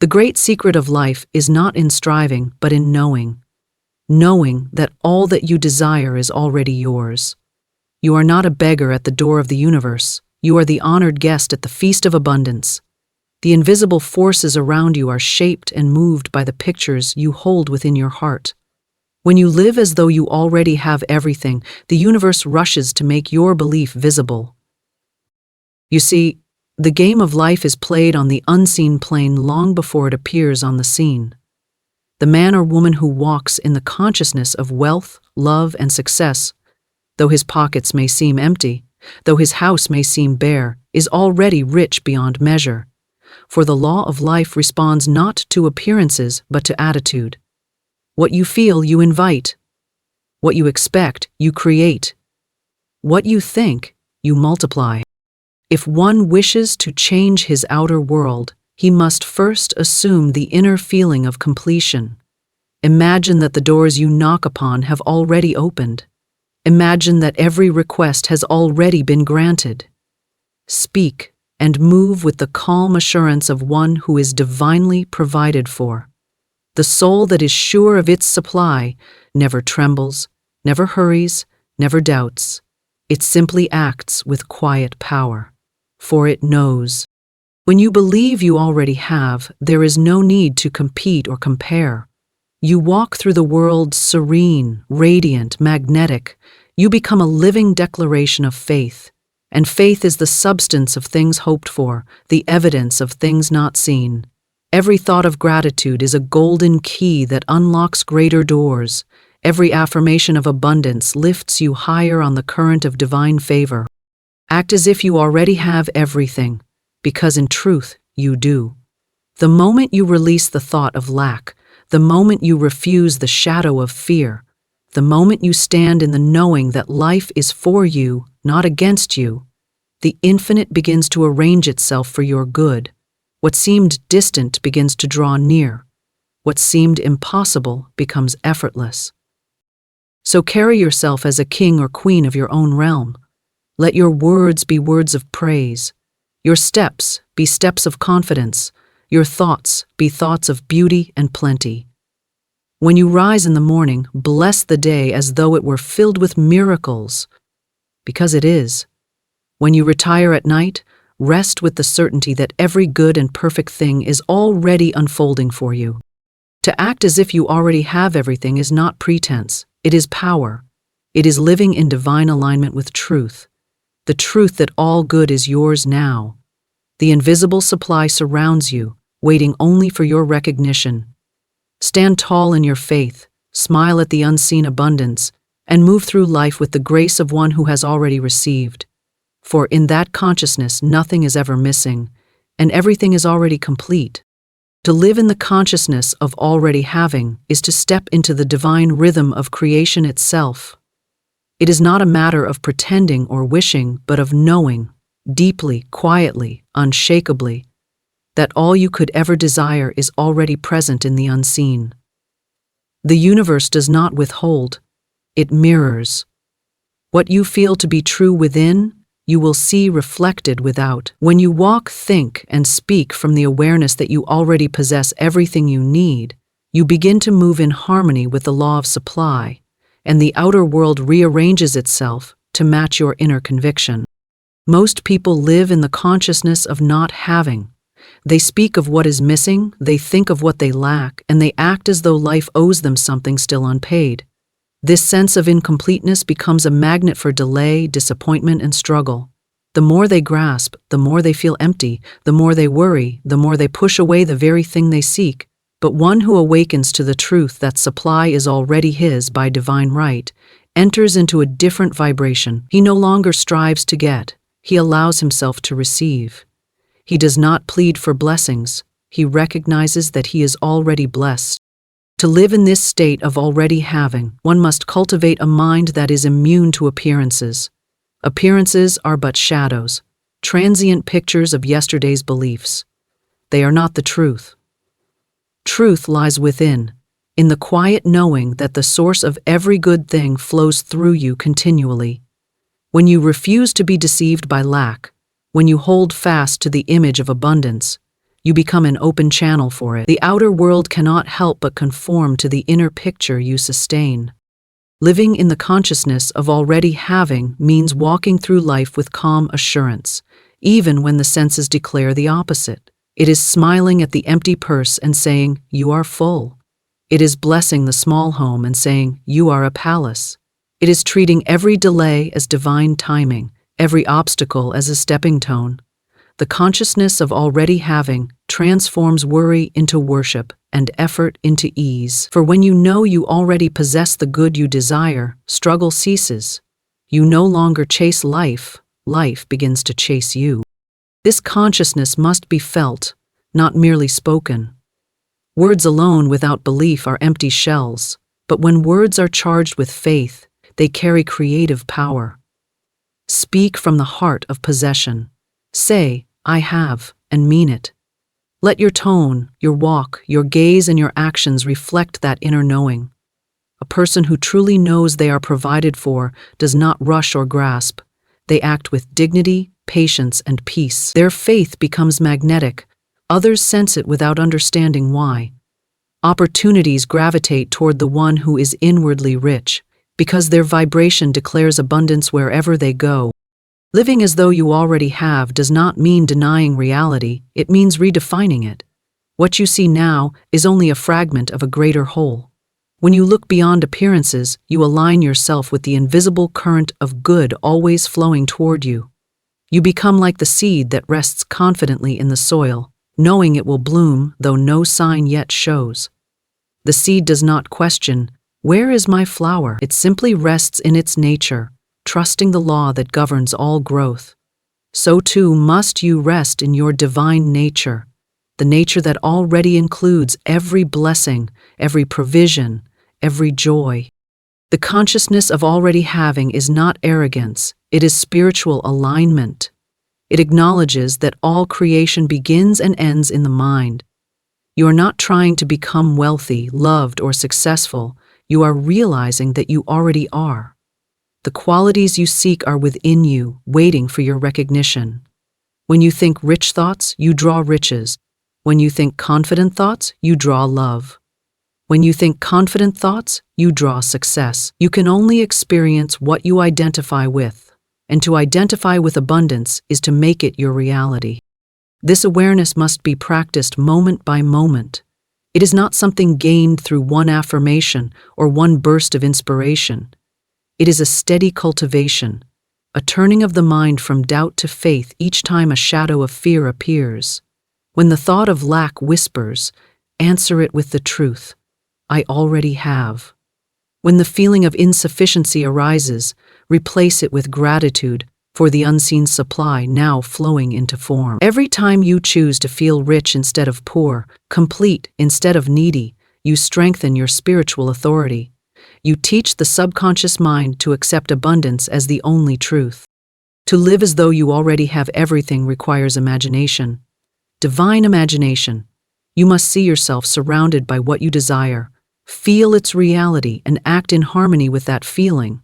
The great secret of life is not in striving, but in knowing. Knowing that all that you desire is already yours. You are not a beggar at the door of the universe. You are the honored guest at the feast of abundance. The invisible forces around you are shaped and moved by the pictures you hold within your heart. When you live as though you already have everything, the universe rushes to make your belief visible. You see, the game of life is played on the unseen plane long before it appears on the scene. The man or woman who walks in the consciousness of wealth, love, and success, though his pockets may seem empty, though his house may seem bare, is already rich beyond measure. For the law of life responds not to appearances but to attitude. What you feel, you invite. What you expect, you create. What you think, you multiply. If one wishes to change his outer world, he must first assume the inner feeling of completion. Imagine that the doors you knock upon have already opened. Imagine that every request has already been granted. Speak and move with the calm assurance of one who is divinely provided for. The soul that is sure of its supply never trembles, never hurries, never doubts. It simply acts with quiet power, for it knows. When you believe you already have, there is no need to compete or compare. You walk through the world serene, radiant, magnetic. You become a living declaration of faith. And faith is the substance of things hoped for, the evidence of things not seen. Every thought of gratitude is a golden key that unlocks greater doors. Every affirmation of abundance lifts you higher on the current of divine favor. Act as if you already have everything, because in truth, you do. The moment you release the thought of lack, the moment you refuse the shadow of fear, the moment you stand in the knowing that life is for you, not against you, the infinite begins to arrange itself for your good. What seemed distant begins to draw near. What seemed impossible becomes effortless. So carry yourself as a king or queen of your own realm. Let your words be words of praise. Your steps be steps of confidence. Your thoughts be thoughts of beauty and plenty. When you rise in the morning, bless the day as though it were filled with miracles, because it is. When you retire at night, rest with the certainty that every good and perfect thing is already unfolding for you. To act as if you already have everything is not pretense, it is power. It is living in divine alignment with truth. The truth that all good is yours now. The invisible supply surrounds you, waiting only for your recognition. Stand tall in your faith, smile at the unseen abundance, and move through life with the grace of one who has already received. For in that consciousness nothing is ever missing, and everything is already complete. To live in the consciousness of already having is to step into the divine rhythm of creation itself. It is not a matter of pretending or wishing, but of knowing, deeply, quietly, unshakably, that all you could ever desire is already present in the unseen. The universe does not withhold, it mirrors. What you feel to be true within, you will see reflected without. When you walk, think, and speak from the awareness that you already possess everything you need, you begin to move in harmony with the law of supply, and the outer world rearranges itself to match your inner conviction. Most people live in the consciousness of not having. They speak of what is missing, they think of what they lack, and they act as though life owes them something still unpaid. This sense of incompleteness becomes a magnet for delay, disappointment, and struggle. The more they grasp, the more they feel empty, the more they worry, the more they push away the very thing they seek. But one who awakens to the truth that supply is already his by divine right, enters into a different vibration. He no longer strives to get, he allows himself to receive. He does not plead for blessings, he recognizes that he is already blessed. To live in this state of already having, one must cultivate a mind that is immune to appearances. Appearances are but shadows, transient pictures of yesterday's beliefs. They are not the truth. Truth lies within, in the quiet knowing that the source of every good thing flows through you continually. When you refuse to be deceived by lack, when you hold fast to the image of abundance, You become an open channel for it. The outer world cannot help but conform to the inner picture you sustain. Living in the consciousness of already having means walking through life with calm assurance, even when the senses declare the opposite. It is smiling at the empty purse and saying, "You are full." It is blessing the small home and saying, "You are a palace." It is treating every delay as divine timing, every obstacle as a stepping stone. The consciousness of already having transforms worry into worship and effort into ease. For when you know you already possess the good you desire, struggle ceases. You no longer chase life, life begins to chase you. This consciousness must be felt, not merely spoken. Words alone without belief are empty shells, but when words are charged with faith, they carry creative power. Speak from the heart of possession. Say, "I have," and mean it. Let your tone, your walk, your gaze, and your actions reflect that inner knowing. A person who truly knows they are provided for does not rush or grasp. They act with dignity, patience, and peace. Their faith becomes magnetic. Others sense it without understanding why. Opportunities gravitate toward the one who is inwardly rich, because their vibration declares abundance wherever they go. Living as though you already have does not mean denying reality, it means redefining it. What you see now is only a fragment of a greater whole. When you look beyond appearances, you align yourself with the invisible current of good always flowing toward you. You become like the seed that rests confidently in the soil, knowing it will bloom though no sign yet shows. The seed does not question, "Where is my flower?" It simply rests in its nature, trusting the law that governs all growth. So too must you rest in your divine nature, the nature that already includes every blessing, every provision, every joy. The consciousness of already having is not arrogance, it is spiritual alignment. It acknowledges that all creation begins and ends in the mind. You are not trying to become wealthy, loved, or successful. You are realizing that you already are. The qualities you seek are within you, waiting for your recognition. When you think rich thoughts, you draw riches. When you think confident thoughts, you draw love. When you think confident thoughts, you draw success. You can only experience what you identify with, and to identify with abundance is to make it your reality. This awareness must be practiced moment by moment. It is not something gained through one affirmation or one burst of inspiration. It is a steady cultivation, a turning of the mind from doubt to faith each time a shadow of fear appears. When the thought of lack whispers, answer it with the truth, "I already have." When the feeling of insufficiency arises, replace it with gratitude for the unseen supply now flowing into form. Every time you choose to feel rich instead of poor, complete instead of needy, you strengthen your spiritual authority. You teach the subconscious mind to accept abundance as the only truth. To live as though you already have everything requires imagination. Divine imagination. You must see yourself surrounded by what you desire, feel its reality, and act in harmony with that feeling.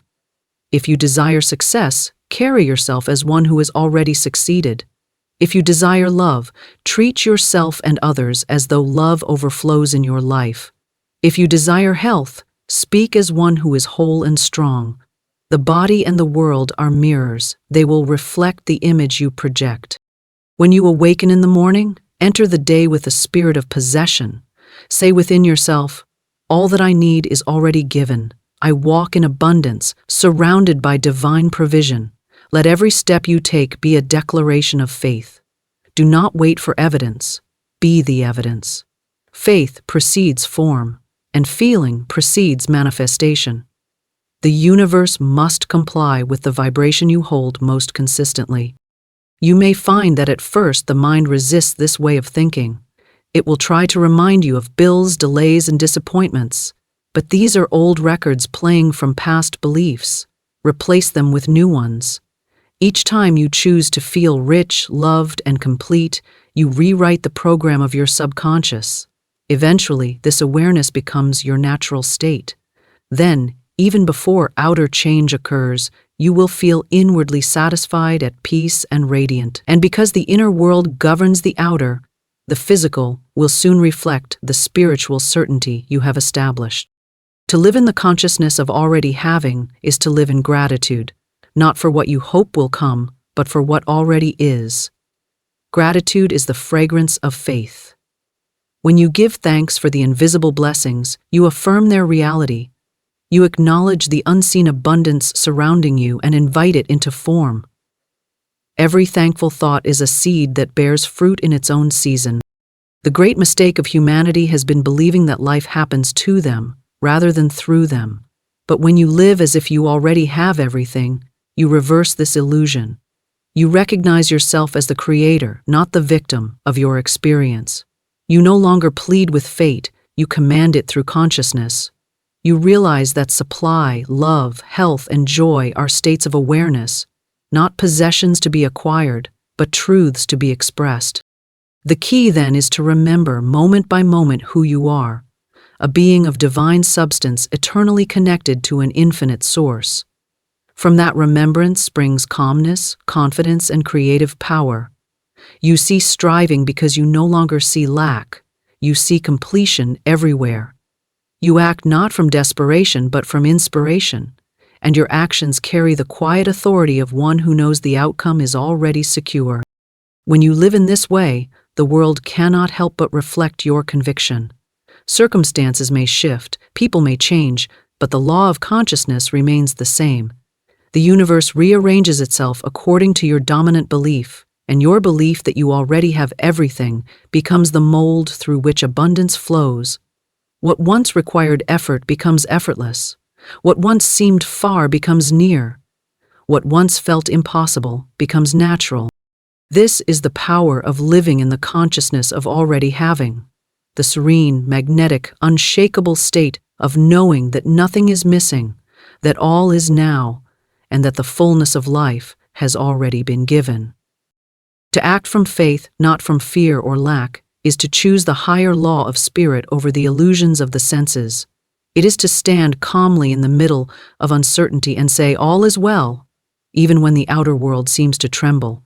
If you desire success, carry yourself as one who has already succeeded. If you desire love, treat yourself and others as though love overflows in your life. If you desire health, speak as one who is whole and strong. The body and the world are mirrors. They will reflect the image you project. When you awaken in the morning, enter the day with a spirit of possession. Say within yourself, "All that I need is already given. I walk in abundance, surrounded by divine provision." Let every step you take be a declaration of faith. Do not wait for evidence. Be the evidence. Faith precedes form, and feeling precedes manifestation. The universe must comply with the vibration you hold most consistently. You may find that at first the mind resists this way of thinking. It will try to remind you of bills, delays, and disappointments. But these are old records playing from past beliefs. Replace them with new ones. Each time you choose to feel rich, loved, and complete, you rewrite the program of your subconscious. Eventually, this awareness becomes your natural state. Then, even before outer change occurs, you will feel inwardly satisfied, at peace, and radiant. And because the inner world governs the outer, The physical will soon reflect the spiritual certainty you have established. To live in the consciousness of already having is to live in gratitude, not for what you hope will come, but for what already is. Gratitude is the fragrance of faith. When you give thanks for the invisible blessings, you affirm their reality. You acknowledge the unseen abundance surrounding you and invite it into form. Every thankful thought is a seed that bears fruit in its own season. The great mistake of humanity has been believing that life happens to them, rather than through them. But when you live as if you already have everything, you reverse this illusion. You recognize yourself as the creator, not the victim, of your experience. You no longer plead with fate, you command it through consciousness. You realize that supply, love, health, and joy are states of awareness, not possessions to be acquired, but truths to be expressed. The key then is to remember moment by moment who you are, a being of divine substance eternally connected to an infinite source. From that remembrance springs calmness, confidence, and creative power. You cease striving because you no longer see lack. You see completion everywhere. You act not from desperation but from inspiration, and your actions carry the quiet authority of one who knows the outcome is already secure. When you live in this way, the world cannot help but reflect your conviction. Circumstances may shift, people may change, but the law of consciousness remains the same. The universe rearranges itself according to your dominant belief, and your belief that you already have everything becomes the mold through which abundance flows. What once required effort becomes effortless. What once seemed far becomes near. What once felt impossible becomes natural. This is the power of living in the consciousness of already having, the serene, magnetic, unshakable state of knowing that nothing is missing, that all is now, and that the fullness of life has already been given. To act from faith, not from fear or lack, is to choose the higher law of spirit over the illusions of the senses. It is to stand calmly in the middle of uncertainty and say, "All is well," even when the outer world seems to tremble.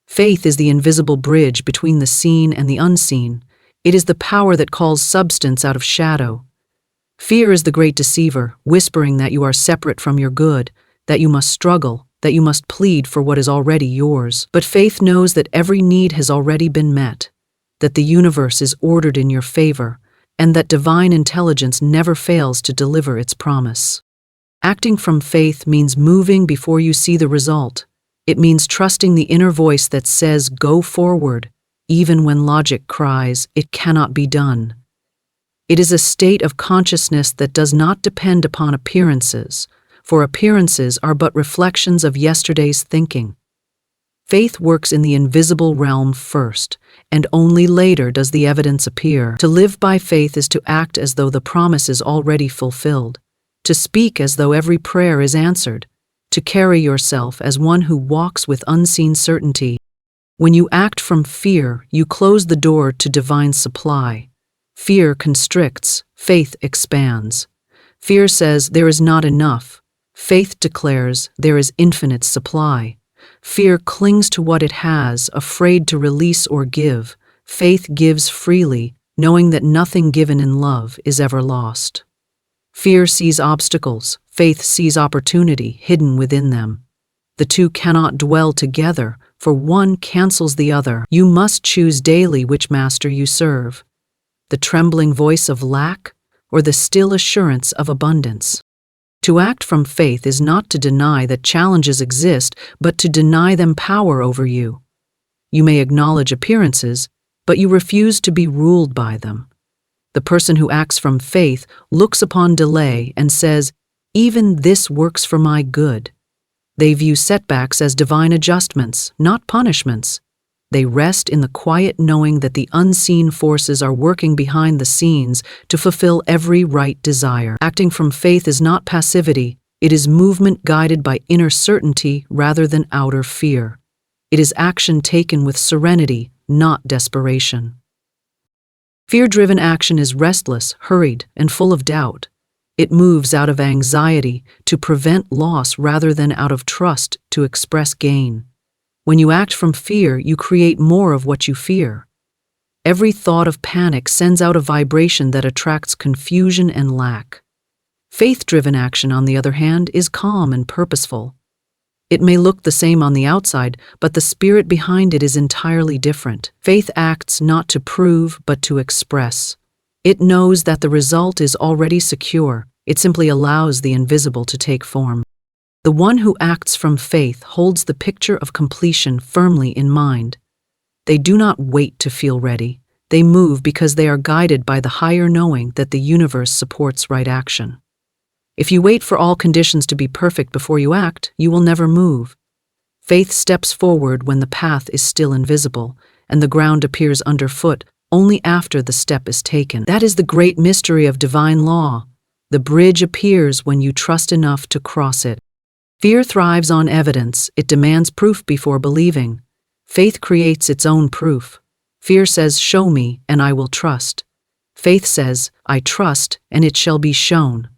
Faith is the invisible bridge between the seen and the unseen. It is the power that calls substance out of shadow. Fear is the great deceiver, whispering that you are separate from your good, that you must struggle, that you must plead for what is already yours. But faith knows that every need has already been met, that the universe is ordered in your favor, and that divine intelligence never fails to deliver its promise. Acting from faith means moving before you see the result. It means trusting the inner voice that says, "Go forward," even when logic cries, "It cannot be done." It is a state of consciousness that does not depend upon appearances, for appearances are but reflections of yesterday's thinking. Faith works in the invisible realm first, and only later does the evidence appear. To live by faith is to act as though the promise is already fulfilled, to speak as though every prayer is answered, to carry yourself as one who walks with unseen certainty. When you act from fear, you close the door to divine supply. Fear constricts, faith expands. Fear says there is not enough. Faith declares there is infinite supply. Fear clings to what it has, afraid to release or give. Faith gives freely, knowing that nothing given in love is ever lost. Fear sees obstacles, faith sees opportunity hidden within them. The two cannot dwell together, for one cancels the other. You must choose daily which master you serve, the trembling voice of lack or the still assurance of abundance. To act from faith is not to deny that challenges exist, but to deny them power over you. You may acknowledge appearances, but you refuse to be ruled by them. The person who acts from faith looks upon delay and says, "Even this works for my good." They view setbacks as divine adjustments, not punishments. They rest in the quiet knowing that the unseen forces are working behind the scenes to fulfill every right desire. Acting from faith is not passivity, it is movement guided by inner certainty rather than outer fear. It is action taken with serenity, not desperation. Fear-driven action is restless, hurried, and full of doubt. It moves out of anxiety to prevent loss rather than out of trust to express gain. When you act from fear, you create more of what you fear. Every thought of panic sends out a vibration that attracts confusion and lack. Faith-driven action, on the other hand, is calm and purposeful. It may look the same on the outside, but the spirit behind it is entirely different. Faith acts not to prove, but to express. It knows that the result is already secure. It simply allows the invisible to take form. The one who acts from faith holds the picture of completion firmly in mind. They do not wait to feel ready. They move because they are guided by the higher knowing that the universe supports right action. If you wait for all conditions to be perfect before you act, you will never move. Faith steps forward when the path is still invisible, and the ground appears underfoot only after the step is taken. That is the great mystery of divine law. The bridge appears when you trust enough to cross it. Fear thrives on evidence. It demands proof before believing. Faith creates its own proof. Fear says, "Show me, and I will trust." Faith says, "I trust, and it shall be shown."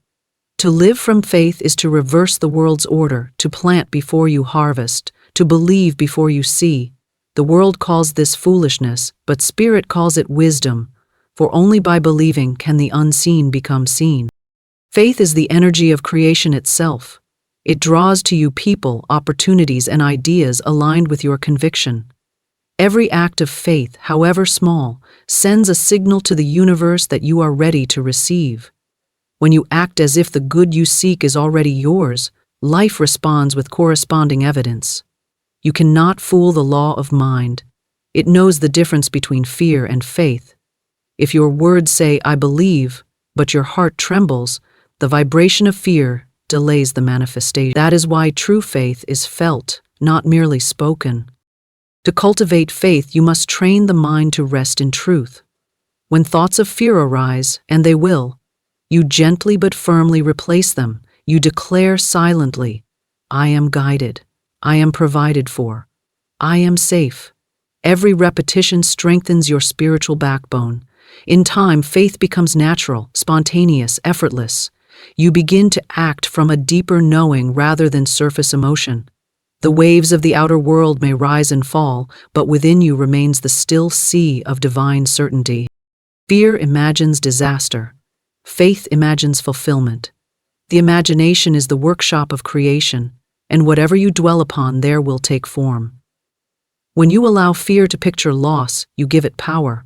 To live from faith is to reverse the world's order, to plant before you harvest, to believe before you see. The world calls this foolishness, but Spirit calls it wisdom, for only by believing can the unseen become seen. Faith is the energy of creation itself. It draws to you people, opportunities, and ideas aligned with your conviction. Every act of faith, however small, sends a signal to the universe that you are ready to receive. When you act as if the good you seek is already yours, life responds with corresponding evidence. You cannot fool the law of mind. It knows the difference between fear and faith. If your words say, "I believe," but your heart trembles, the vibration of fear delays the manifestation. That is why true faith is felt, not merely spoken. To cultivate faith, you must train the mind to rest in truth. When thoughts of fear arise, and they will, you gently but firmly replace them. You declare silently, "I am guided. I am provided for. I am safe." Every repetition strengthens your spiritual backbone. In time, faith becomes natural, spontaneous, effortless. You begin to act from a deeper knowing rather than surface emotion. The waves of the outer world may rise and fall, but within you remains the still sea of divine certainty. Fear imagines disaster. Faith imagines fulfillment. The imagination is the workshop of creation, and whatever you dwell upon there will take form. When you allow fear to picture loss, you give it power.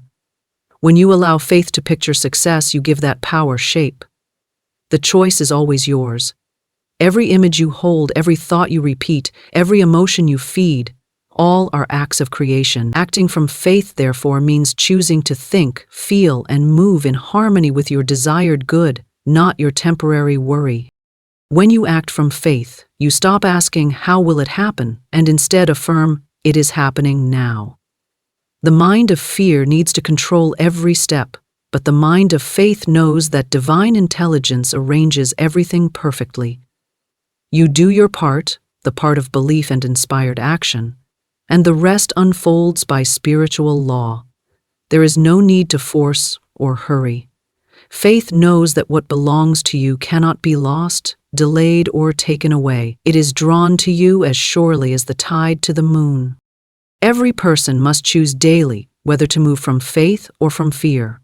When you allow faith to picture success, you give that power shape. The choice is always yours. Every image you hold, every thought you repeat, every emotion you feed, all are acts of creation. Acting from faith, therefore, means choosing to think, feel, and move in harmony with your desired good, not your temporary worry. When you act from faith, you stop asking, "How will it happen?" and instead affirm, "It is happening now." The mind of fear needs to control every step, but the mind of faith knows that divine intelligence arranges everything perfectly. You do your part, the part of belief and inspired action, and the rest unfolds by spiritual law. There is no need to force or hurry. Faith knows that what belongs to you cannot be lost, delayed, or taken away. It is drawn to you as surely as the tide to the moon. Every person must choose daily whether to move from faith or from fear.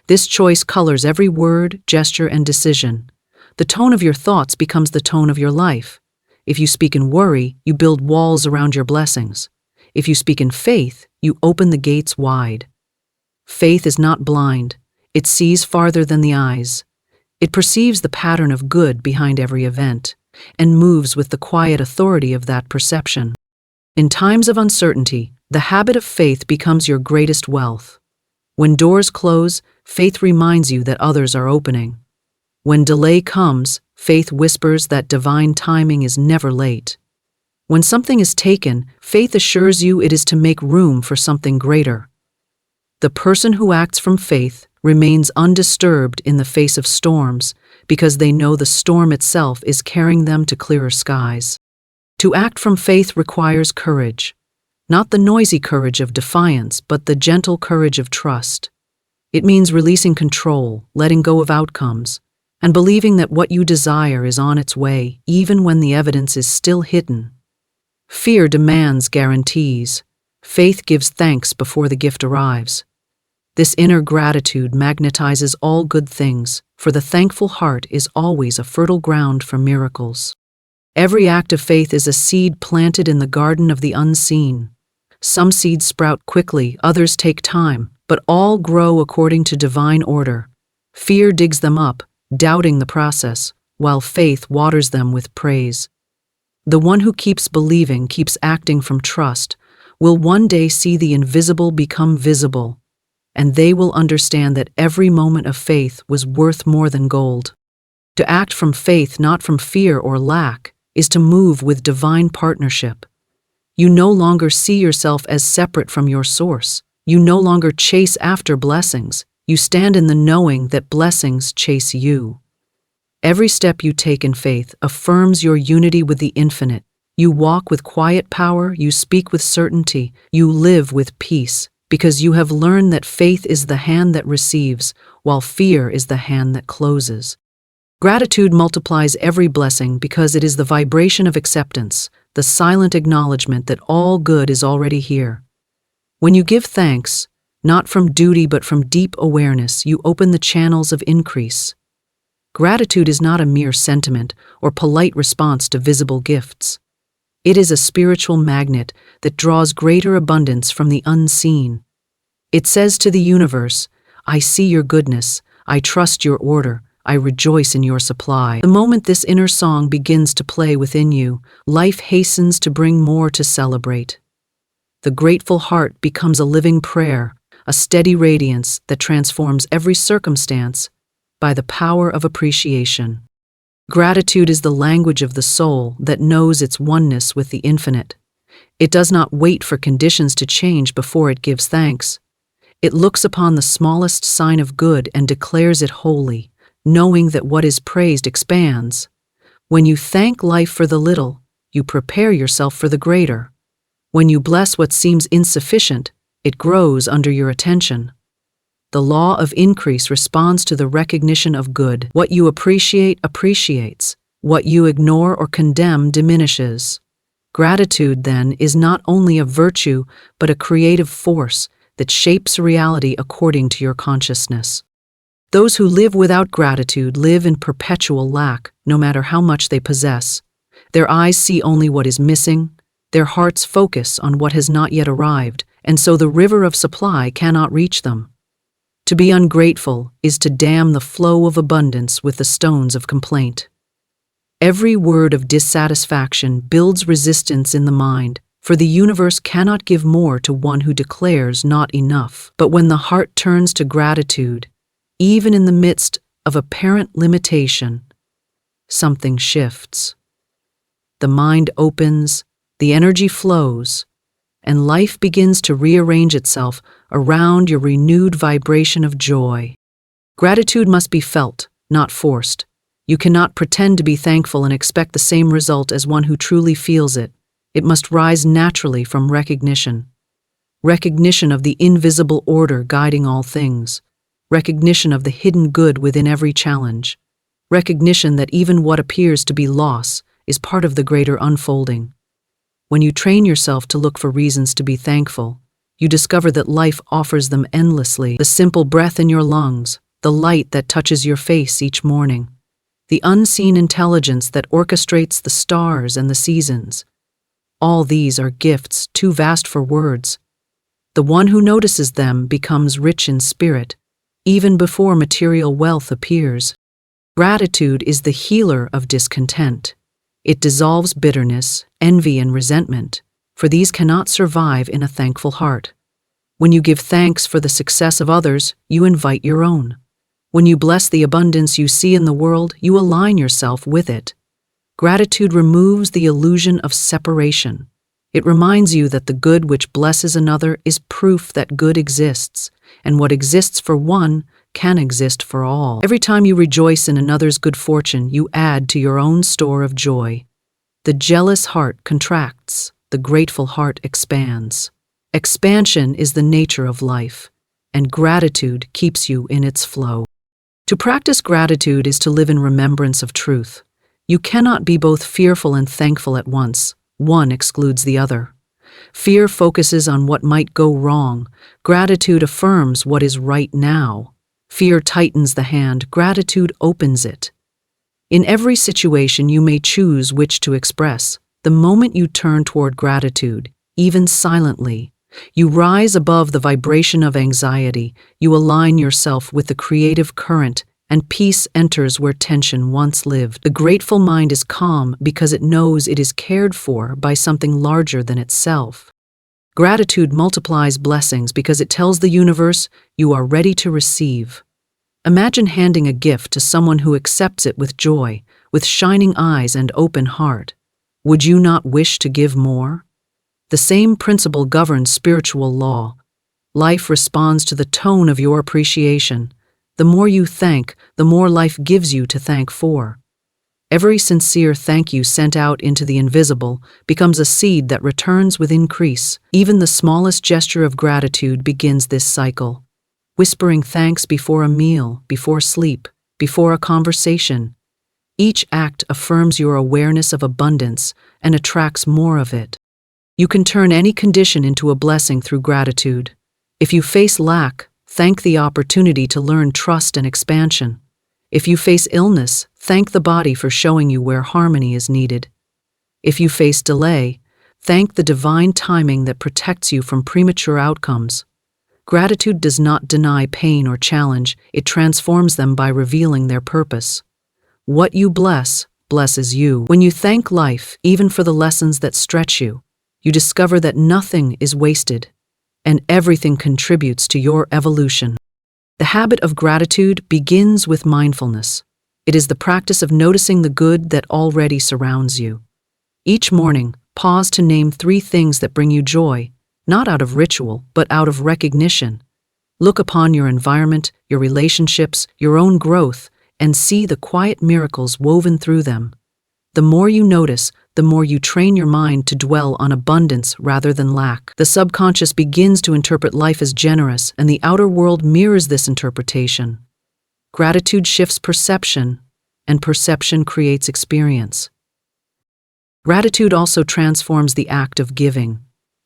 This choice colors every word, gesture, and decision. The tone of your thoughts becomes the tone of your life. If you speak in worry, you build walls around your blessings. If you speak in faith, you open the gates wide. Faith is not blind. It sees farther than the eyes. It perceives the pattern of good behind every event, and moves with the quiet authority of that perception. In times of uncertainty, the habit of faith becomes your greatest wealth. When doors close, faith reminds you that others are opening. When delay comes, faith whispers that divine timing is never late. When something is taken, faith assures you it is to make room for something greater. The person who acts from faith remains undisturbed in the face of storms because they know the storm itself is carrying them to clearer skies. To act from faith requires courage, not the noisy courage of defiance, but the gentle courage of trust. It means releasing control, letting go of outcomes, and believing that what you desire is on its way, even when the evidence is still hidden. Fear demands guarantees. Faith gives thanks before the gift arrives. This inner gratitude magnetizes all good things, for the thankful heart is always a fertile ground for miracles. Every act of faith is a seed planted in the garden of the unseen. Some seeds sprout quickly, others take time, but all grow according to divine order. Fear digs them up, doubting the process, while faith waters them with praise. The one who keeps believing, keeps acting from trust, will one day see the invisible become visible, and they will understand that every moment of faith was worth more than gold. To act from faith, not from fear or lack, is to move with divine partnership. You no longer see yourself as separate from your source. You no longer chase after blessings. You stand in the knowing that blessings chase you. Every step you take in faith affirms your unity with the infinite. You walk with quiet power, you speak with certainty, you live with peace, because you have learned that faith is the hand that receives, while fear is the hand that closes. Gratitude multiplies every blessing because it is the vibration of acceptance, the silent acknowledgement that all good is already here. When you give thanks, not from duty but from deep awareness, you open the channels of increase. Gratitude is not a mere sentiment or polite response to visible gifts. It is a spiritual magnet that draws greater abundance from the unseen. It says to the universe, "I see your goodness, I trust your order, I rejoice in your supply." The moment this inner song begins to play within you, life hastens to bring more to celebrate. The grateful heart becomes a living prayer, a steady radiance that transforms every circumstance by the power of appreciation. Gratitude is the language of the soul that knows its oneness with the infinite. It does not wait for conditions to change before it gives thanks. It looks upon the smallest sign of good and declares it holy, knowing that what is praised expands. When you thank life for the little, you prepare yourself for the greater. When you bless what seems insufficient, it grows under your attention. The law of increase responds to the recognition of good. What you appreciate appreciates. What you ignore or condemn diminishes. Gratitude, then, is not only a virtue, but a creative force that shapes reality according to your consciousness. Those who live without gratitude live in perpetual lack, no matter how much they possess. Their eyes see only what is missing, their hearts focus on what has not yet arrived, and so the river of supply cannot reach them. To be ungrateful is to dam the flow of abundance with the stones of complaint. Every word of dissatisfaction builds resistance in the mind, for the universe cannot give more to one who declares not enough. But when the heart turns to gratitude, even in the midst of apparent limitation, something shifts. The mind opens, the energy flows, and life begins to rearrange itself around your renewed vibration of joy. Gratitude must be felt, not forced. You cannot pretend to be thankful and expect the same result as one who truly feels it. It must rise naturally from recognition. Recognition of the invisible order guiding all things. Recognition of the hidden good within every challenge. Recognition that even what appears to be loss is part of the greater unfolding. When you train yourself to look for reasons to be thankful, you discover that life offers them endlessly. The simple breath in your lungs, the light that touches your face each morning, the unseen intelligence that orchestrates the stars and the seasons. All these are gifts too vast for words. The one who notices them becomes rich in spirit, even before material wealth appears. Gratitude is the healer of discontent. It dissolves bitterness, envy, and resentment, for these cannot survive in a thankful heart. When you give thanks for the success of others, you invite your own. When you bless the abundance you see in the world, you align yourself with it. Gratitude removes the illusion of separation. It reminds you that the good which blesses another is proof that good exists, and what exists for one can exist for all. Every time you rejoice in another's good fortune, you add to your own store of joy. The jealous heart contracts, the grateful heart expands. Expansion is the nature of life, and gratitude keeps you in its flow. To practice gratitude is to live in remembrance of truth. You cannot be both fearful and thankful at once. One excludes the other. Fear focuses on what might go wrong. Gratitude affirms what is right now. Fear tightens the hand. Gratitude opens it. In every situation, you may choose which to express. The moment you turn toward gratitude, even silently, you rise above the vibration of anxiety. You align yourself with the creative current, and peace enters where tension once lived. The grateful mind is calm because it knows it is cared for by something larger than itself. Gratitude multiplies blessings because it tells the universe you are ready to receive. Imagine handing a gift to someone who accepts it with joy, with shining eyes and open heart. Would you not wish to give more? The same principle governs spiritual law. Life responds to the tone of your appreciation. The more you thank, the more life gives you to thank for. Every sincere thank you sent out into the invisible becomes a seed that returns with increase. Even the smallest gesture of gratitude begins this cycle. Whispering thanks before a meal, before sleep, before a conversation. Each act affirms your awareness of abundance and attracts more of it. You can turn any condition into a blessing through gratitude. If you face lack, thank the opportunity to learn trust and expansion. If you face illness, thank the body for showing you where harmony is needed. If you face delay, thank the divine timing that protects you from premature outcomes. Gratitude does not deny pain or challenge, it transforms them by revealing their purpose. What you bless, blesses you. When you thank life, even for the lessons that stretch you, you discover that nothing is wasted, and everything contributes to your evolution. The habit of gratitude begins with mindfulness. It is the practice of noticing the good that already surrounds you. Each morning, pause to name 3 things that bring you joy, not out of ritual, but out of recognition. Look upon your environment, your relationships, your own growth, and see the quiet miracles woven through them. The more you notice, the more you train your mind to dwell on abundance rather than lack. The subconscious begins to interpret life as generous, and the outer world mirrors this interpretation. Gratitude shifts perception, and perception creates experience. Gratitude also transforms the act of giving.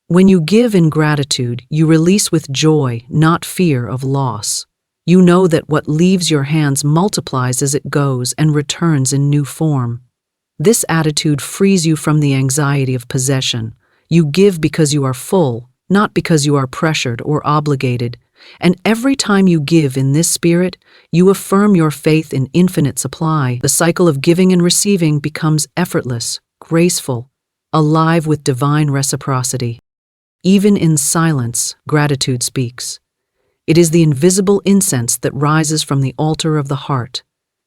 When you give in gratitude, you release with joy, not fear of loss. You know that what leaves your hands multiplies as it goes and returns in new form. This attitude frees you from the anxiety of possession. You give because you are full, not because you are pressured or obligated. And every time you give in this spirit, you affirm your faith in infinite supply. The cycle of giving and receiving becomes effortless, graceful, alive with divine reciprocity. Even in silence, gratitude speaks. It is the invisible incense that rises from the altar of the heart.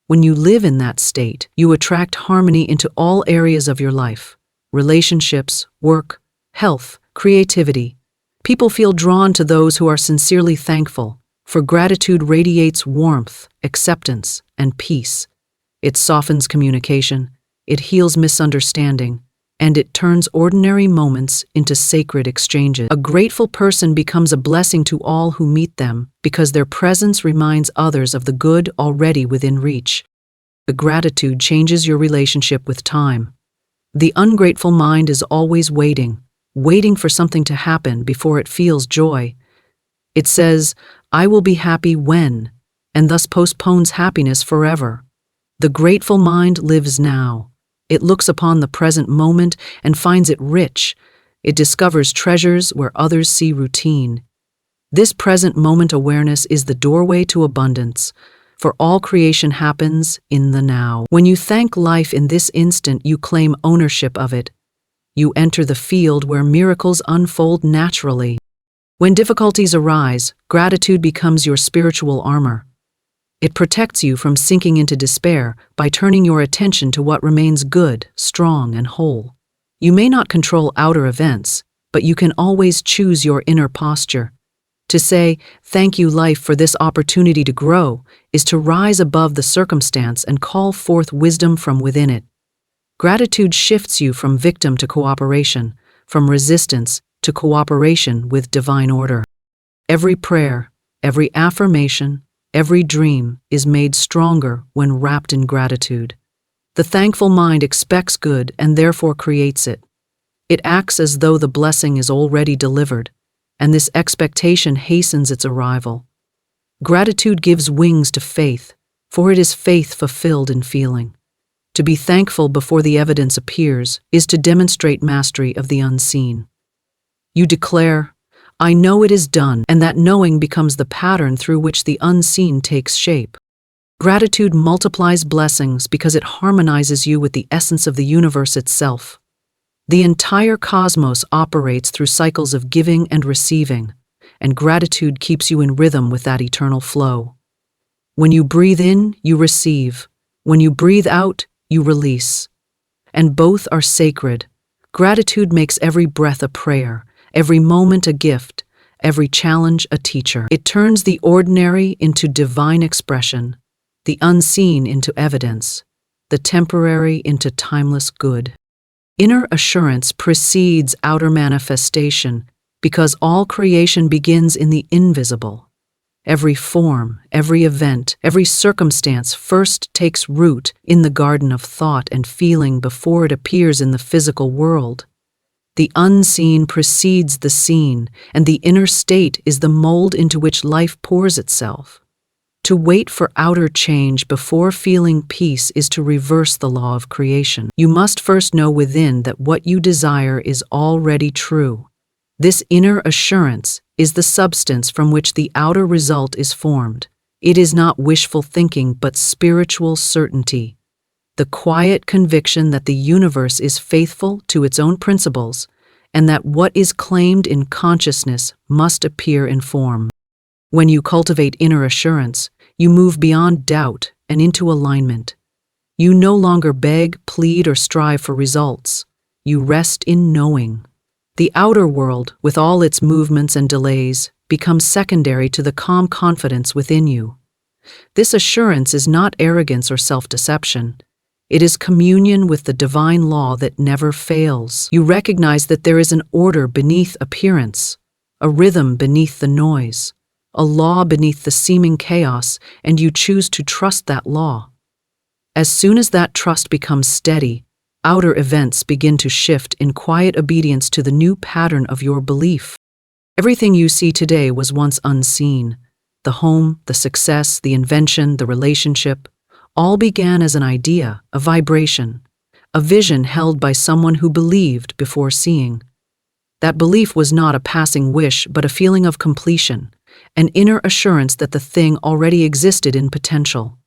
When you live in that state, you attract harmony into all areas of your life: relationships, work, health, creativity. People feel drawn to those who are sincerely thankful, for gratitude radiates warmth, acceptance, and peace. It softens communication, it heals misunderstanding, and it turns ordinary moments into sacred exchanges. A grateful person becomes a blessing to all who meet them because their presence reminds others of the good already within reach. The gratitude changes your relationship with time. The ungrateful mind is always waiting for something to happen before it feels joy. It says, "I will be happy when," and thus postpones happiness forever. The grateful mind lives now. It looks upon the present moment and finds it rich. It discovers treasures where others see routine. This present moment awareness is the doorway to abundance, for all creation happens in the now. When you thank life in this instant, you claim ownership of it. You enter the field where miracles unfold naturally. When difficulties arise, gratitude becomes your spiritual armor. It protects you from sinking into despair by turning your attention to what remains good, strong, and whole. You may not control outer events, but you can always choose your inner posture. To say, "Thank you, life, for this opportunity to grow," is to rise above the circumstance and call forth wisdom from within it. Gratitude shifts you from victim to cooperation, from resistance to cooperation with divine order. Every prayer, every affirmation, every dream is made stronger when wrapped in gratitude. The thankful mind expects good and therefore creates it. It acts as though the blessing is already delivered, and this expectation hastens its arrival. Gratitude gives wings to faith, for it is faith fulfilled in feeling. To be thankful before the evidence appears is to demonstrate mastery of the unseen. You declare, "I know it is done," and that knowing becomes the pattern through which the unseen takes shape. Gratitude multiplies blessings because it harmonizes you with the essence of the universe itself. The entire cosmos operates through cycles of giving and receiving, and gratitude keeps you in rhythm with that eternal flow. When you breathe in, you receive. When you breathe out, you release. And both are sacred. Gratitude makes every breath a prayer, every moment a gift, every challenge a teacher. It turns the ordinary into divine expression, the unseen into evidence, the temporary into timeless good. Inner assurance precedes outer manifestation because all creation begins in the invisible. Every form, every event, every circumstance first takes root in the garden of thought and feeling before it appears in the physical world. The unseen precedes the seen, and the inner state is the mold into which life pours itself. To wait for outer change before feeling peace is to reverse the law of creation. You must first know within that what you desire is already true. This inner assurance is the substance from which the outer result is formed. It is not wishful thinking but spiritual certainty, the quiet conviction that the universe is faithful to its own principles and that what is claimed in consciousness must appear in form. When you cultivate inner assurance, you move beyond doubt and into alignment. You no longer beg, plead, or strive for results. You rest in knowing. The outer world, with all its movements and delays, becomes secondary to the calm confidence within you. This assurance is not arrogance or self-deception. It is communion with the divine law that never fails. You recognize that there is an order beneath appearance, a rhythm beneath the noise, a law beneath the seeming chaos, and you choose to trust that law. As soon as that trust becomes steady, outer events begin to shift in quiet obedience to the new pattern of your belief. Everything you see today was once unseen. The home, the success, the invention, the relationship, all began as an idea, a vibration, a vision held by someone who believed before seeing. That belief was not a passing wish, but a feeling of completion, an inner assurance that the thing already existed in potential.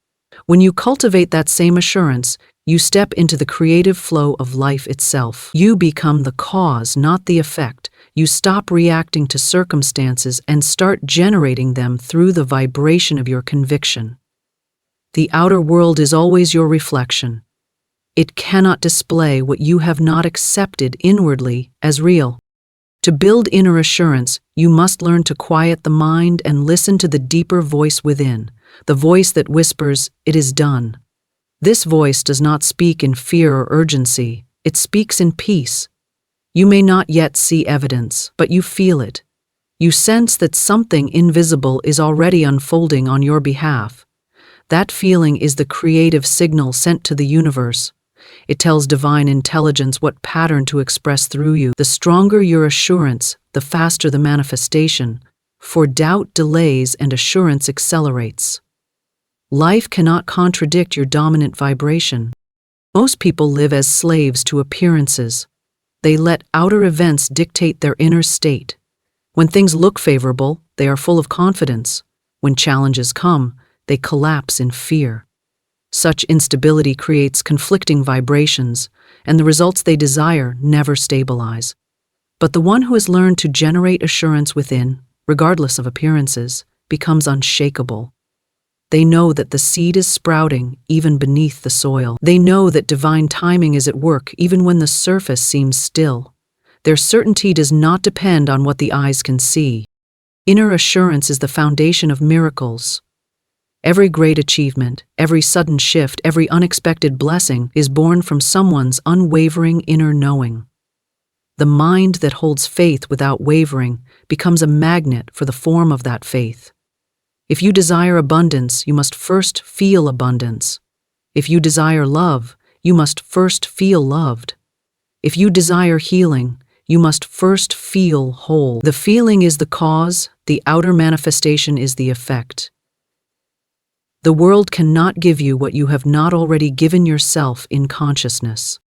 When you cultivate that same assurance, you step into the creative flow of life itself. You become the cause, not the effect. You stop reacting to circumstances and start generating them through the vibration of your conviction. The outer world is always your reflection. It cannot display what you have not accepted inwardly as real. To build inner assurance, you must learn to quiet the mind and listen to the deeper voice within, the voice that whispers, "It is done." This voice does not speak in fear or urgency, it speaks in peace. You may not yet see evidence, but you feel it. You sense that something invisible is already unfolding on your behalf. That feeling is the creative signal sent to the universe. It tells divine intelligence what pattern to express through you. The stronger your assurance, the faster the manifestation, for doubt delays and assurance accelerates. Life cannot contradict your dominant vibration. Most people live as slaves to appearances. They let outer events dictate their inner state. When things look favorable, they are full of confidence. When challenges come, they collapse in fear. Such instability creates conflicting vibrations, and the results they desire never stabilize. But the one who has learned to generate assurance within, regardless of appearances, becomes unshakable. They know that the seed is sprouting even beneath the soil. They know that divine timing is at work even when the surface seems still. Their certainty does not depend on what the eyes can see. Inner assurance is the foundation of miracles. Every great achievement, every sudden shift, every unexpected blessing is born from someone's unwavering inner knowing. The mind that holds faith without wavering becomes a magnet for the form of that faith. If you desire abundance, you must first feel abundance. If you desire love, you must first feel loved. If you desire healing, you must first feel whole. The feeling is the cause, the outer manifestation is the effect. The world cannot give you what you have not already given yourself in consciousness.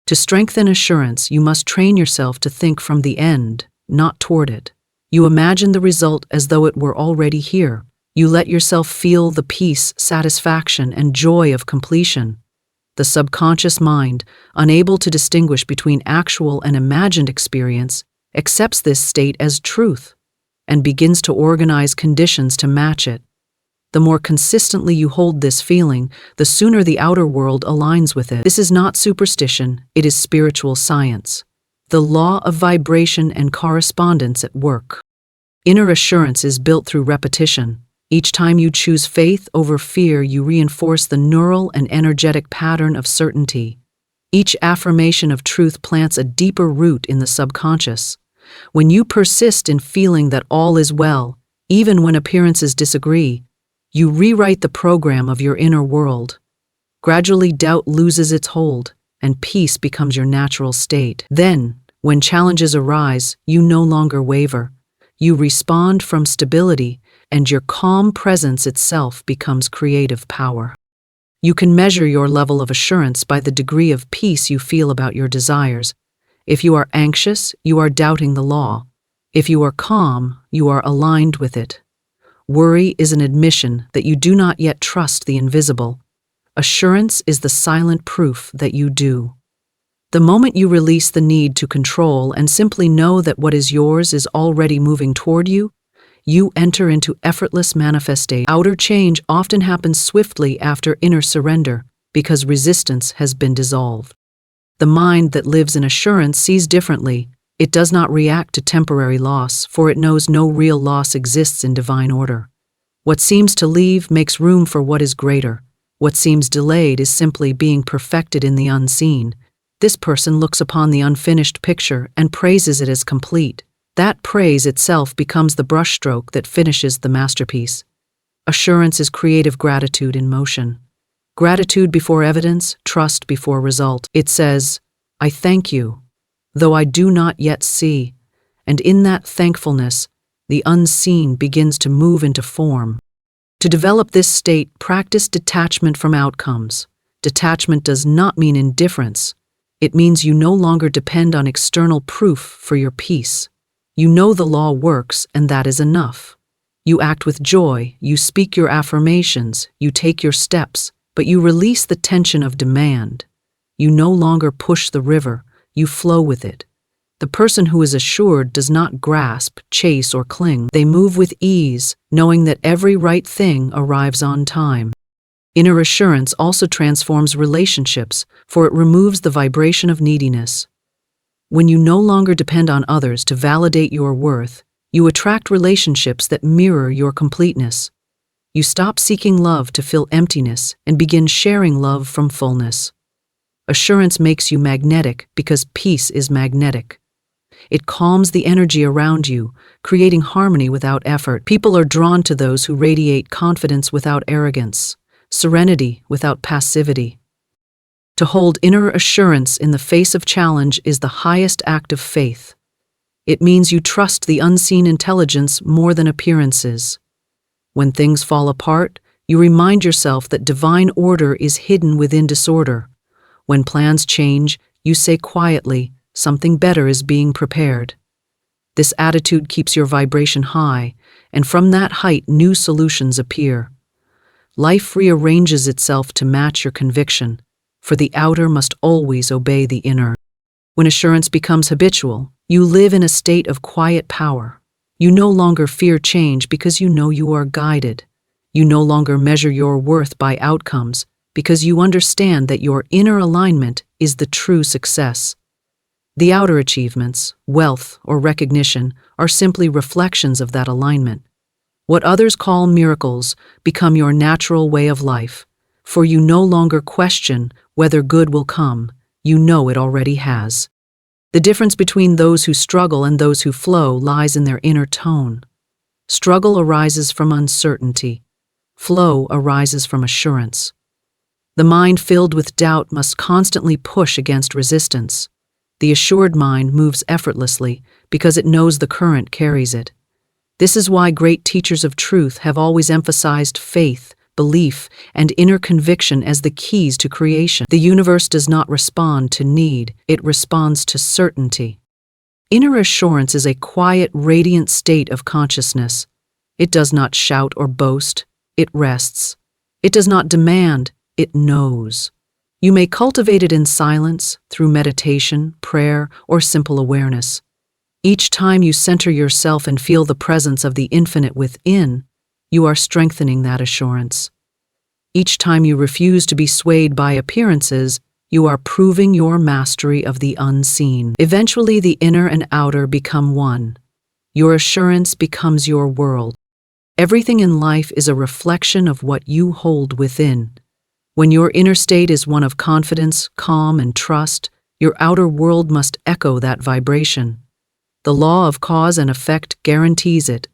To strengthen assurance, you must train yourself to think from the end, not toward it. You imagine the result as though it were already here. You let yourself feel the peace, satisfaction, and joy of completion. The subconscious mind, unable to distinguish between actual and imagined experience, accepts this state as truth and begins to organize conditions to match it. The more consistently you hold this feeling, the sooner the outer world aligns with it. This is not superstition, it is spiritual science. The law of vibration and correspondence at work. Inner assurance is built through repetition. Each time you choose faith over fear, you reinforce the neural and energetic pattern of certainty. Each affirmation of truth plants a deeper root in the subconscious. When you persist in feeling that all is well, even when appearances disagree, you rewrite the program of your inner world. Gradually, doubt loses its hold, and peace becomes your natural state. Then, when challenges arise, you no longer waver. You respond from stability, and your calm presence itself becomes creative power. You can measure your level of assurance by the degree of peace you feel about your desires. If you are anxious, you are doubting the law. If you are calm, you are aligned with it. Worry is an admission that you do not yet trust the invisible. Assurance is the silent proof that you do. The moment you release the need to control and simply know that what is yours is already moving toward you, you enter into effortless manifestation. Outer change often happens swiftly after inner surrender because resistance has been dissolved. The mind that lives in assurance sees differently. It does not react to temporary loss, for it knows no real loss exists in divine order. What seems to leave makes room for what is greater. What seems delayed is simply being perfected in the unseen. This person looks upon the unfinished picture and praises it as complete. That praise itself becomes the brushstroke that finishes the masterpiece. Assurance is creative gratitude in motion. Gratitude before evidence, trust before result. It says, "I thank you, though I do not yet see," and in that thankfulness, the unseen begins to move into form. To develop this state, practice detachment from outcomes. Detachment does not mean indifference. It means you no longer depend on external proof for your peace. You know the law works, and that is enough. You act with joy, you speak your affirmations, you take your steps, but you release the tension of demand. You no longer push the river, you flow with it. The person who is assured does not grasp, chase, or cling. They move with ease, knowing that every right thing arrives on time. Inner assurance also transforms relationships, for it removes the vibration of neediness. When you no longer depend on others to validate your worth, you attract relationships that mirror your completeness. You stop seeking love to fill emptiness and begin sharing love from fullness. Assurance makes you magnetic because peace is magnetic. It calms the energy around you, creating harmony without effort. People are drawn to those who radiate confidence without arrogance, serenity without passivity. To hold inner assurance in the face of challenge is the highest act of faith. It means you trust the unseen intelligence more than appearances. When things fall apart, you remind yourself that divine order is hidden within disorder. When plans change, you say quietly, something better is being prepared. This attitude keeps your vibration high, and from that height new solutions appear. Life rearranges itself to match your conviction, for the outer must always obey the inner. When assurance becomes habitual, you live in a state of quiet power. You no longer fear change because you know you are guided. You no longer measure your worth by outcomes because you understand that your inner alignment is the true success. The outer achievements, wealth, or recognition are simply reflections of that alignment. What others call miracles become your natural way of life, for you no longer question whether good will come, you know it already has. The difference between those who struggle and those who flow lies in their inner tone. Struggle arises from uncertainty. Flow arises from assurance. The mind filled with doubt must constantly push against resistance. The assured mind moves effortlessly because it knows the current carries it. This is why great teachers of truth have always emphasized faith, belief, and inner conviction as the keys to creation. The universe does not respond to need, it responds to certainty. Inner assurance is a quiet, radiant state of consciousness. It does not shout or boast, it rests. It does not demand, it knows. You may cultivate it in silence, through meditation, prayer, or simple awareness. Each time you center yourself and feel the presence of the infinite within, you are strengthening that assurance. Each time you refuse to be swayed by appearances, you are proving your mastery of the unseen. Eventually, the inner and outer become one. Your assurance becomes your world. Everything in life is a reflection of what you hold within. When your inner state is one of confidence, calm, and trust, your outer world must echo that vibration. The law of cause and effect guarantees it.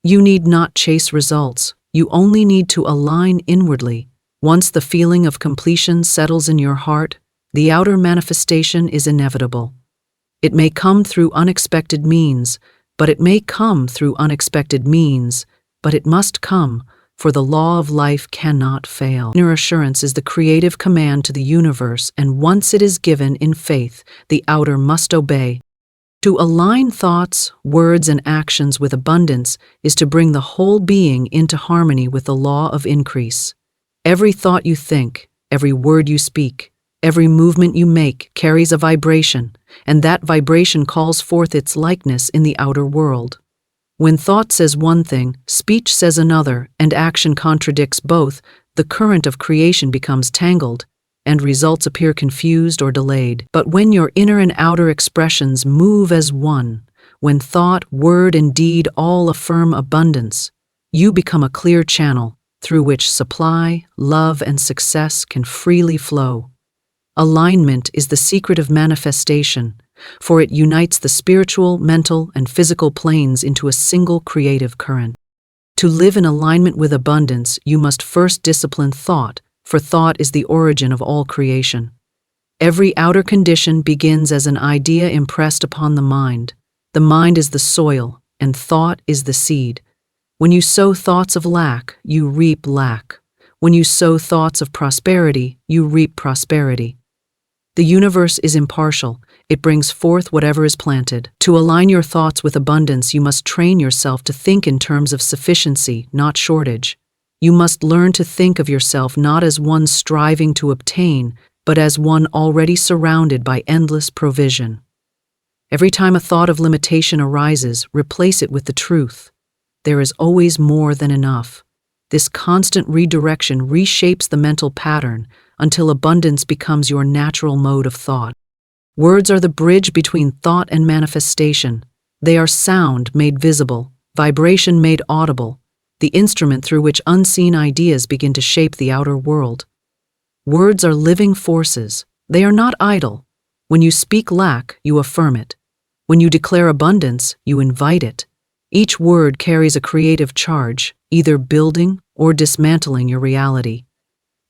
You need not chase results, you only need to align inwardly. Once the feeling of completion settles in your heart, the outer manifestation is inevitable. It may come through unexpected means, but it must come, for the law of life cannot fail. Inner assurance is the creative command to the universe, and once it is given in faith, the outer must obey. To align thoughts, words, and actions with abundance is to bring the whole being into harmony with the law of increase. Every thought you think, every word you speak, every movement you make carries a vibration, and that vibration calls forth its likeness in the outer world. When thought says one thing, speech says another, and action contradicts both, the current of creation becomes tangled, and results appear confused or delayed. But when your inner and outer expressions move as one, when thought, word, and deed all affirm abundance, you become a clear channel through which supply, love, and success can freely flow. Alignment is the secret of manifestation, for it unites the spiritual, mental, and physical planes into a single creative current. To live in alignment with abundance, you must first discipline thought, for thought is the origin of all creation. Every outer condition begins as an idea impressed upon the mind. The mind is the soil, and thought is the seed. When you sow thoughts of lack, you reap lack. When you sow thoughts of prosperity, you reap prosperity. The universe is impartial. It brings forth whatever is planted. To align your thoughts with abundance, you must train yourself to think in terms of sufficiency, not shortage. You must learn to think of yourself not as one striving to obtain, but as one already surrounded by endless provision. Every time a thought of limitation arises, replace it with the truth. There is always more than enough. This constant redirection reshapes the mental pattern until abundance becomes your natural mode of thought. Words are the bridge between thought and manifestation. They are sound made visible, vibration made audible, the instrument through which unseen ideas begin to shape the outer world. Words are living forces. They are not idle. When you speak lack, you affirm it. When you declare abundance, you invite it. Each word carries a creative charge, either building or dismantling your reality.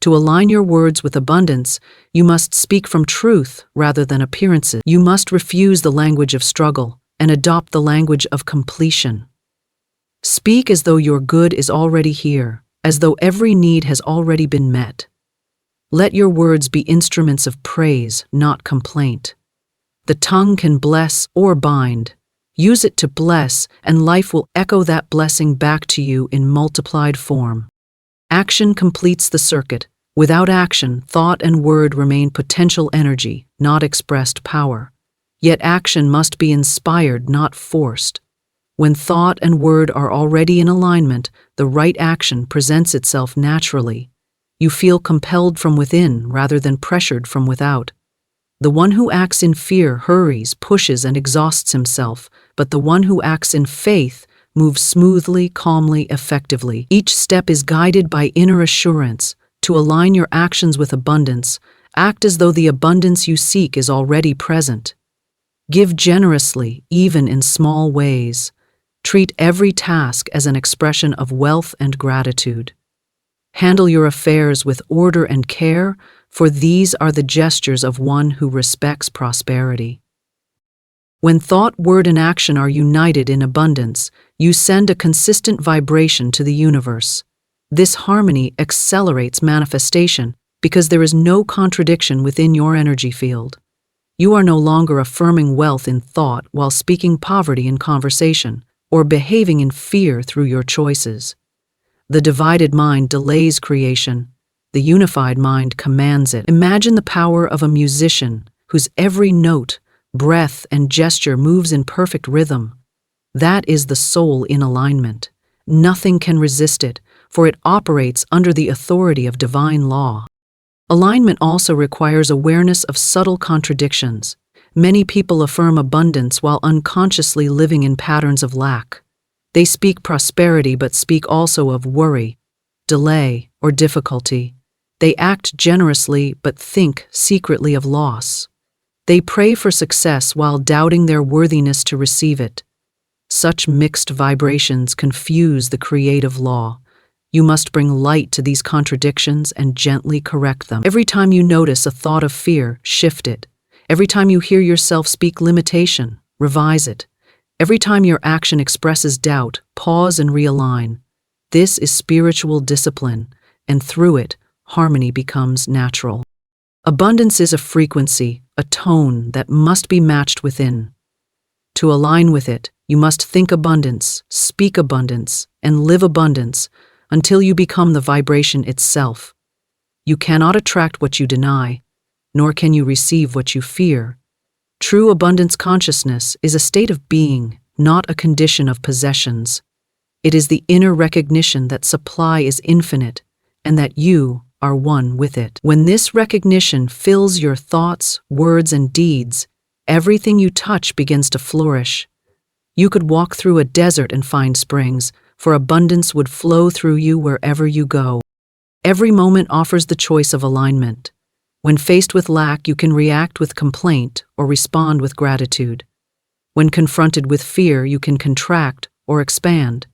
To align your words with abundance, you must speak from truth rather than appearances. You must refuse the language of struggle and adopt the language of completion. Speak as though your good is already here, as though every need has already been met. Let your words be instruments of praise, not complaint. The tongue can bless or bind. Use it to bless, and life will echo that blessing back to you in multiplied form. Action completes the circuit. Without action, thought and word remain potential energy, not expressed power. Yet action must be inspired, not forced. When thought and word are already in alignment, the right action presents itself naturally. You feel compelled from within rather than pressured from without. The one who acts in fear hurries, pushes, and exhausts himself, but the one who acts in faith moves smoothly, calmly, effectively. Each step is guided by inner assurance. To align your actions with abundance, act as though the abundance you seek is already present. Give generously, even in small ways. Treat every task as an expression of wealth and gratitude. Handle your affairs with order and care, for these are the gestures of one who respects prosperity. When thought, word, and action are united in abundance, you send a consistent vibration to the universe. This harmony accelerates manifestation because there is no contradiction within your energy field. You are no longer affirming wealth in thought while speaking poverty in conversation, or behaving in fear through your choices. The divided mind delays creation. The unified mind commands it. Imagine the power of a musician whose every note, breath, and gesture moves in perfect rhythm. That is the soul in alignment. Nothing can resist it, for it operates under the authority of divine law. Alignment also requires awareness of subtle contradictions. Many people affirm abundance while unconsciously living in patterns of lack. They speak prosperity but speak also of worry, delay, or difficulty. They act generously but think secretly of loss. They pray for success while doubting their worthiness to receive it. Such mixed vibrations confuse the creative law. You must bring light to these contradictions and gently correct them. Every time you notice a thought of fear, shift it. Every time you hear yourself speak limitation, revise it. Every time your action expresses doubt, pause and realign. This is spiritual discipline, and through it, harmony becomes natural. Abundance is a frequency, a tone that must be matched within. To align with it, you must think abundance, speak abundance, and live abundance until you become the vibration itself. You cannot attract what you deny, nor can you receive what you fear. True abundance consciousness is a state of being, not a condition of possessions. It is the inner recognition that supply is infinite and that you are one with it. When this recognition fills your thoughts, words, and deeds, everything you touch begins to flourish. You could walk through a desert and find springs, for abundance would flow through you wherever you go. Every moment offers the choice of alignment. When faced with lack, you can react with complaint or respond with gratitude. When confronted with fear, you can contract or expand.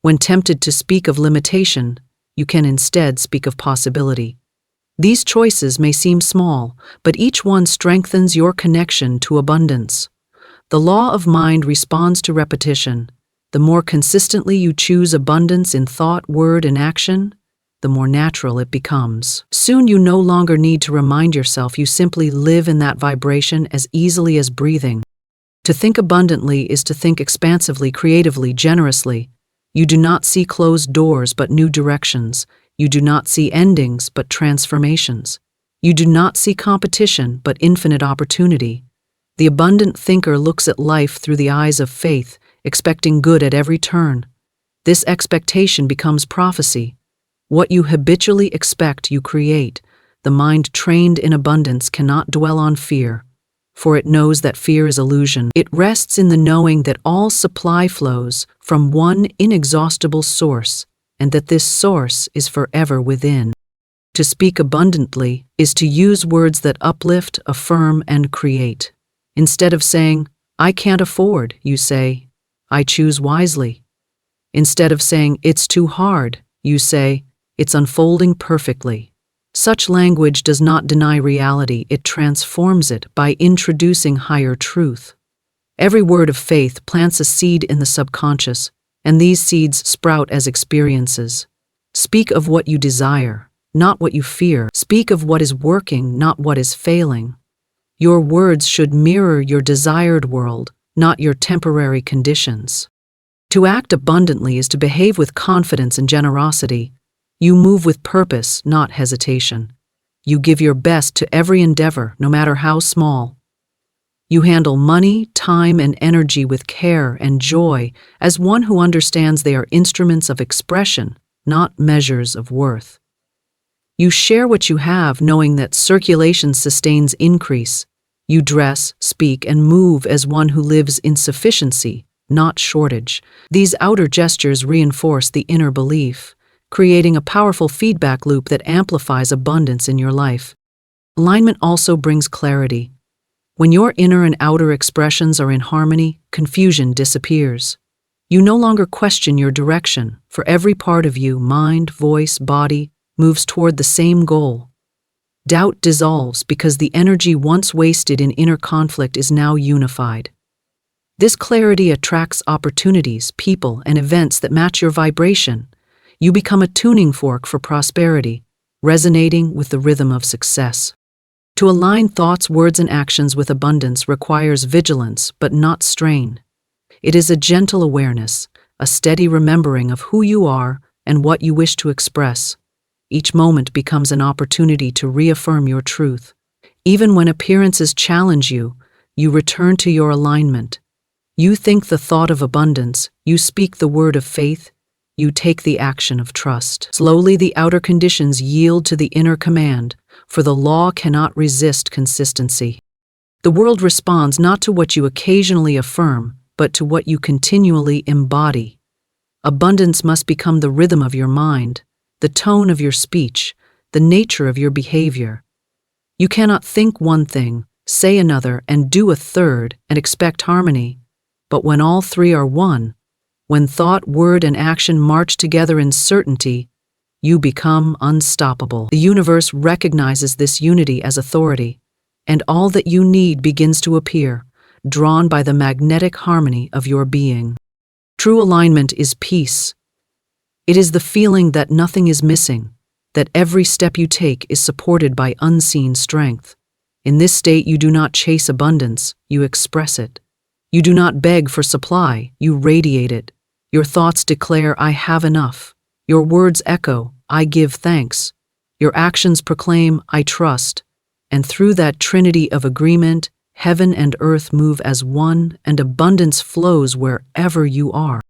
When tempted to speak of limitation, you can instead speak of possibility. These choices may seem small, but each one strengthens your connection to abundance. The law of mind responds to repetition. The more consistently you choose abundance in thought, word, and action, the more natural it becomes. Soon you no longer need to remind yourself, you simply live in that vibration as easily as breathing. To think abundantly is to think expansively, creatively, generously. You do not see closed doors but new directions. You do not see endings but transformations. You do not see competition but infinite opportunity. The abundant thinker looks at life through the eyes of faith, expecting good at every turn. This expectation becomes prophecy. What you habitually expect, you create. The mind trained in abundance cannot dwell on fear, for it knows that fear is illusion. It rests in the knowing that all supply flows from one inexhaustible source, and that this source is forever within. To speak abundantly is to use words that uplift, affirm, and create. Instead of saying, "I can't afford," you say, "I choose wisely." Instead of saying, "It's too hard," you say, "It's unfolding perfectly." Such language does not deny reality, it transforms it by introducing higher truth. Every word of faith plants a seed in the subconscious, and these seeds sprout as experiences. Speak of what you desire, not what you fear. Speak of what is working, not what is failing. Your words should mirror your desired world, not your temporary conditions. To act abundantly is to behave with confidence and generosity. You move with purpose, not hesitation. You give your best to every endeavor, no matter how small. You handle money, time, and energy with care and joy as one who understands they are instruments of expression, not measures of worth. You share what you have, knowing that circulation sustains increase. You dress, speak, and move as one who lives in sufficiency, not shortage. These outer gestures reinforce the inner belief, creating a powerful feedback loop that amplifies abundance in your life. Alignment also brings clarity. When your inner and outer expressions are in harmony, confusion disappears. You no longer question your direction, for every part of you, mind, voice, body, moves toward the same goal. Doubt dissolves because the energy once wasted in inner conflict is now unified. This clarity attracts opportunities, people, and events that match your vibration. You become a tuning fork for prosperity, resonating with the rhythm of success. To align thoughts, words, and actions with abundance requires vigilance, but not strain. It is a gentle awareness, a steady remembering of who you are and what you wish to express. Each moment becomes an opportunity to reaffirm your truth. Even when appearances challenge you, you return to your alignment. You think the thought of abundance, you speak the word of faith, you take the action of trust. Slowly the outer conditions yield to the inner command, for the law cannot resist consistency. The world responds not to what you occasionally affirm, but to what you continually embody. Abundance must become the rhythm of your mind, the tone of your speech, the nature of your behavior. You cannot think one thing, say another, and do a third and expect harmony. But when all three are one, when thought, word, and action march together in certainty, you become unstoppable. The universe recognizes this unity as authority, and all that you need begins to appear, drawn by the magnetic harmony of your being. True alignment is peace. It is the feeling that nothing is missing, that every step you take is supported by unseen strength. In this state, you do not chase abundance, you express it. You do not beg for supply, you radiate it. Your thoughts declare, I have enough. Your words echo, I give thanks. Your actions proclaim, I trust. And through that trinity of agreement, heaven and earth move as one, and abundance flows wherever you are.